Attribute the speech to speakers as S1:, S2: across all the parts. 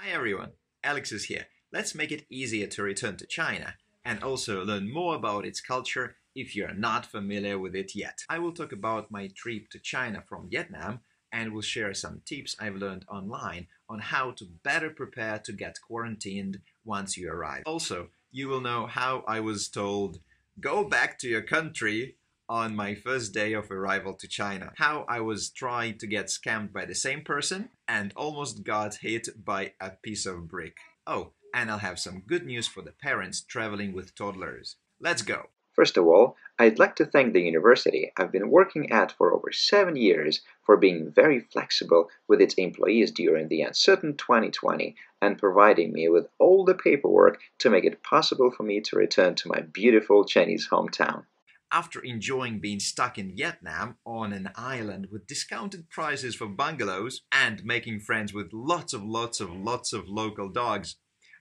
S1: Hi everyone, Alex here. Let's make it easier to return to China and also learn more about its culture if you're not familiar with it yet. I will talk about my trip to China from Vietnam and will share some tips I've learned online on how to better prepare to get quarantined once you arrive. Also, you will know how I was told, go back to your country on my first day of arrival to China, how I was trying to get scammed by the same person and almost got hit by a piece of brick. Oh, and I'll have some good news for the parents traveling with toddlers. Let's go!
S2: First of all, I'd like to thank the university I've been working at for over 7 years for being very flexible with its employees during the uncertain 2020 and providing me with all the paperwork to make it possible for me to return to my beautiful Chinese hometown.
S1: After enjoying being stuck in Vietnam on an island with discounted prices for bungalows and making friends with lots of local dogs,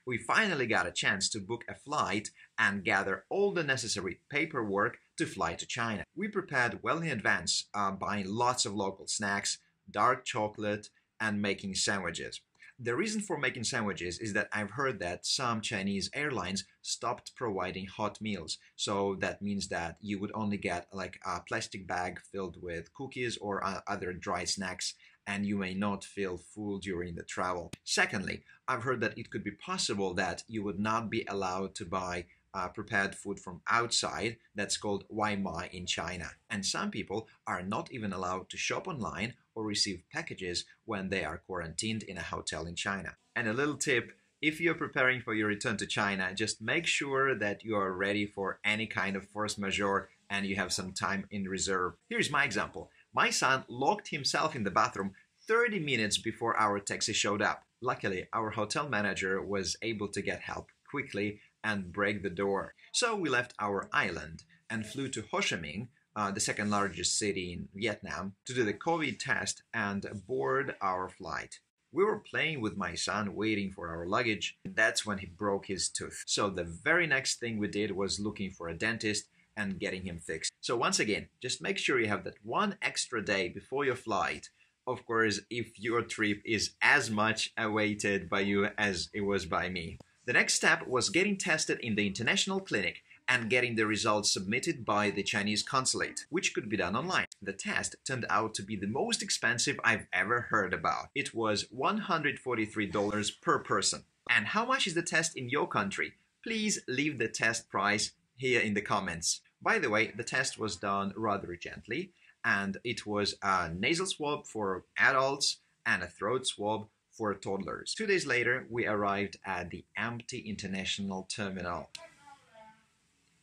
S1: we finally got a chance to book a flight and gather all the necessary paperwork to fly to China. We prepared well in advance, buying lots of local snacks, dark chocolate, and making sandwiches. The reason for making sandwiches is that I've heard that some Chinese airlines stopped providing hot meals. So that means that you would only get like a plastic bag filled with cookies or other dry snacks, and you may not feel full during the travel. Secondly, I've heard that it could be possible that you would not be allowed to buy prepared food from outside. That's called Waimai in China. And some people are not even allowed to shop online or receive packages when they are quarantined in a hotel in China. And a little tip, if you're preparing for your return to China, just make sure that you are ready for any kind of force majeure and you have some time in reserve. Here's my example. My son locked himself in the bathroom 30 minutes before our taxi showed up. Luckily, our hotel manager was able to get help quickly and break the door. So we left our island and flew to Ho Chi Minh, the second largest city in Vietnam, to do the COVID test and board our flight. We were playing with my son, waiting for our luggage, and that's when he broke his tooth. So the very next thing we did was looking for a dentist and getting him fixed. So once again, just make sure you have that one extra day before your flight. Of course, if your trip is as much awaited by you as it was by me. The next step was getting tested in the international clinic and getting the results submitted by the Chinese consulate, which could be done online. The test turned out to be the most expensive I've ever heard about. It was $143 per person. And how much is the test in your country? Please leave the test price here in the comments. By the way, the test was done rather gently, and it was a nasal swab for adults and a throat swab for toddlers. 2 days later, we arrived at the empty international terminal.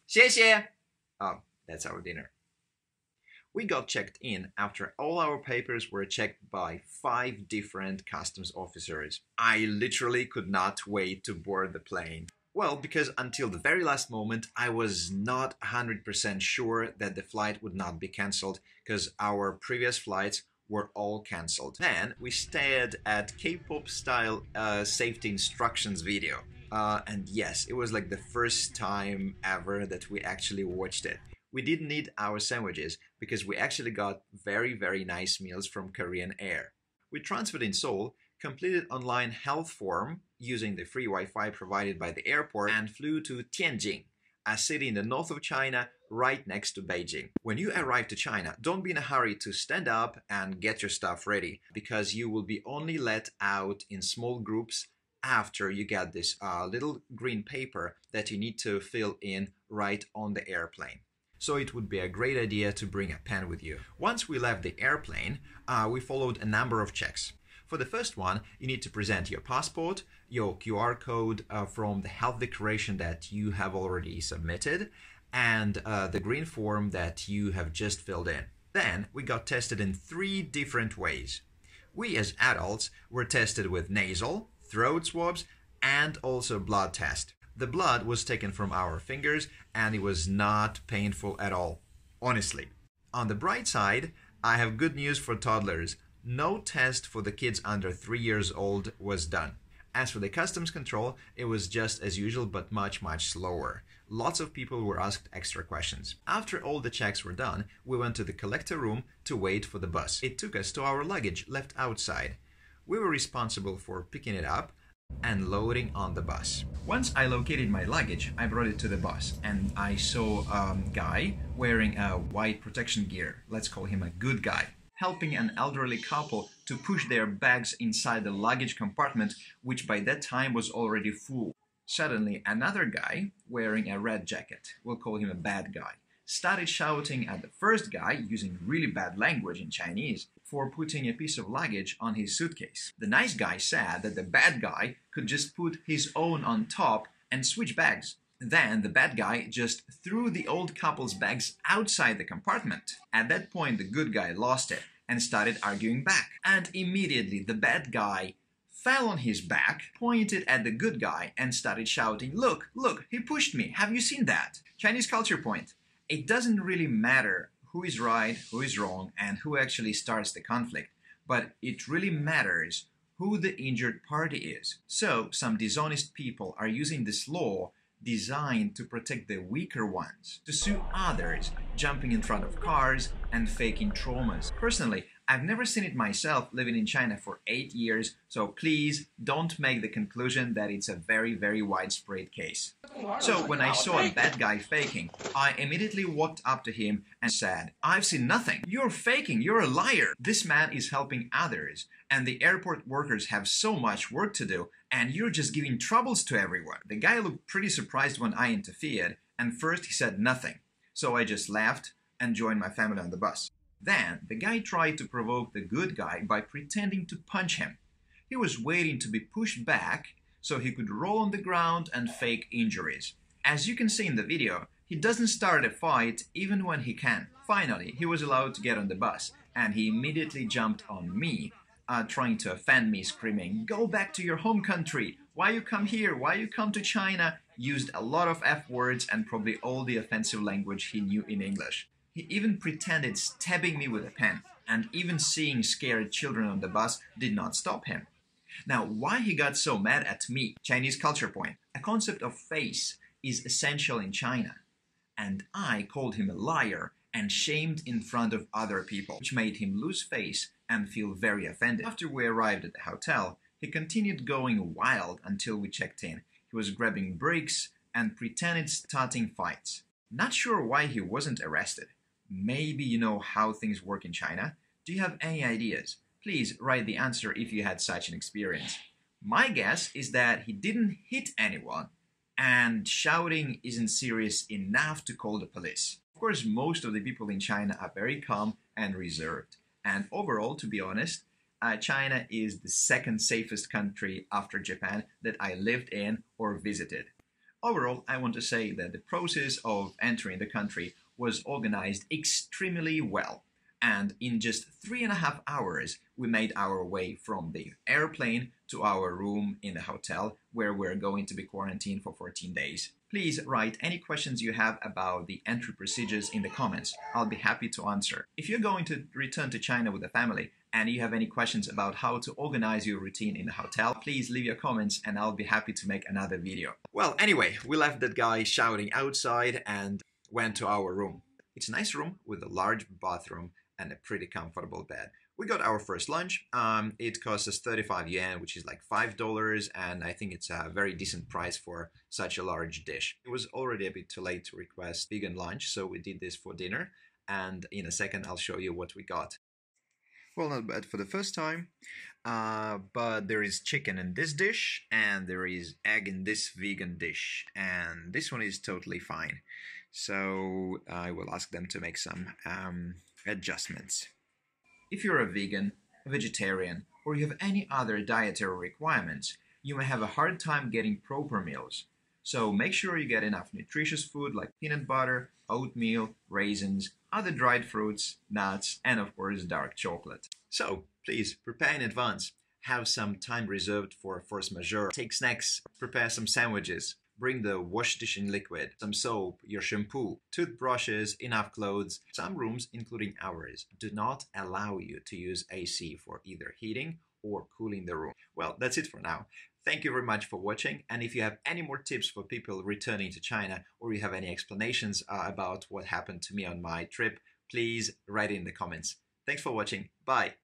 S1: 谢谢! Oh, that's our dinner. We got checked in after all our papers were checked by 5 different customs officers. I literally could not wait to board the plane. Well, because until the very last moment, I was not 100% sure that the flight would not be cancelled, because our previous flights were all cancelled. Then we stared at K-pop style safety instructions video. And yes, it was like the first time ever that we actually watched it. We didn't need our sandwiches because we actually got very nice meals from Korean Air. We transferred in Seoul, completed online health form using the free Wi-Fi provided by the airport, and flew to Tianjin, a city in the north of China, right next to Beijing. When you arrive to China, don't be in a hurry to stand up and get your stuff ready, because you will be only let out in small groups after you get this little green paper that you need to fill in right on the airplane. So it would be a great idea to bring a pen with you. Once we left the airplane, we followed a number of checks. For the first one, you need to present your passport, your QR code from the health declaration that you have already submitted, and the green form that you have just filled in. Then we got tested in 3 different ways. We as adults were tested with nasal, throat swabs, and also blood test. The blood was taken from our fingers and it was not painful at all, honestly. On the bright side, I have good news for toddlers. No test for the kids under 3 years old was done. As for the customs control, it was just as usual but much slower. Lots of people were asked extra questions. After all the checks were done, we went to the collector room to wait for the bus. It took us to our luggage left outside. We were responsible for picking it up, and loading on the bus. Once I located my luggage, I brought it to the bus and I saw a guy wearing a white protection gear, let's call him a good guy, helping an elderly couple to push their bags inside the luggage compartment, which by that time was already full. Suddenly, another guy wearing a red jacket, we'll call him a bad guy, started shouting at the first guy, using really bad language in Chinese, for putting a piece of luggage on his suitcase. The nice guy said that the bad guy could just put his own on top and switch bags. Then the bad guy just threw the old couple's bags outside the compartment. At that point, the good guy lost it and started arguing back. And immediately the bad guy fell on his back, pointed at the good guy and started shouting, "Look, look, he pushed me. Have you seen that?" Chinese culture point. It doesn't really matter who is right, who is wrong, and who actually starts the conflict, but it really matters who the injured party is. So, some dishonest people are using this law designed to protect the weaker ones, to sue others, jumping in front of cars and faking traumas. Personally, I've never seen it myself, living in China for 8 years, so please don't make the conclusion that it's a very, very widespread case. So when I saw a bad guy faking, I immediately walked up to him and said, "I've seen nothing. You're faking. You're a liar. This man is helping others, and the airport workers have so much work to do, and you're just giving troubles to everyone." The guy looked pretty surprised when I interfered, and first he said nothing. So I just laughed and joined my family on the bus. Then the guy tried to provoke the good guy by pretending to punch him. He was waiting to be pushed back so he could roll on the ground and fake injuries. As you can see in the video, he doesn't start a fight even when he can. Finally, he was allowed to get on the bus, and he immediately jumped on me, trying to offend me, screaming, "Go back to your home country! Why you come here? Why you come to China?" Used a lot of F words and probably all the offensive language he knew in English. He even pretended stabbing me with a pen, and even seeing scared children on the bus did not stop him. Now, why he got so mad at me? Chinese culture point. A concept of face is essential in China, and I called him a liar and shamed in front of other people, which made him lose face and feel very offended. After we arrived at the hotel, he continued going wild until we checked in. He was grabbing bricks and pretended starting fights. Not sure why he wasn't arrested. Maybe you know how things work in China? Do you have any ideas? Please write the answer if you had such an experience. My guess is that he didn't hit anyone, and shouting isn't serious enough to call the police. Of course, most of the people in China are very calm and reserved. And overall, to be honest, China is the second safest country after Japan that I lived in or visited. Overall, I want to say that the process of entering the country was organized extremely well, and in just 3.5 hours we made our way from the airplane to our room in the hotel where we're going to be quarantined for 14 days. Please write any questions you have about the entry procedures in the comments. I'll be happy to answer. If you're going to return to China with a family and you have any questions about how to organize your routine in the hotel, please leave your comments and I'll be happy to make another video. Well, anyway, we left that guy shouting outside and went to our room. It's a nice room with a large bathroom and a pretty comfortable bed. We got our first lunch. It cost us 35 yen, which is like $5, and I think it's a very decent price for such a large dish. It was already a bit too late to request vegan lunch, so we did this for dinner, and in a second I'll show you what we got. Well, not bad for the first time, but there is chicken in this dish, and there is egg in this vegan dish, and this one is totally fine. So I will ask them to make some adjustments. If you're a vegan, a vegetarian, or you have any other dietary requirements, you may have a hard time getting proper meals. So make sure you get enough nutritious food like peanut butter, oatmeal, raisins, other dried fruits, nuts, and of course dark chocolate. So please prepare in advance. Have some time reserved for force majeure. Take snacks, prepare some sandwiches. Bring the wash dishing liquid, some soap, your shampoo, toothbrushes, enough clothes. Some rooms, including ours, do not allow you to use AC for either heating or cooling the room. Well, that's it for now. Thank you very much for watching, and if you have any more tips for people returning to China, or you have any explanations about what happened to me on my trip, please write it in the comments. Thanks for watching. Bye!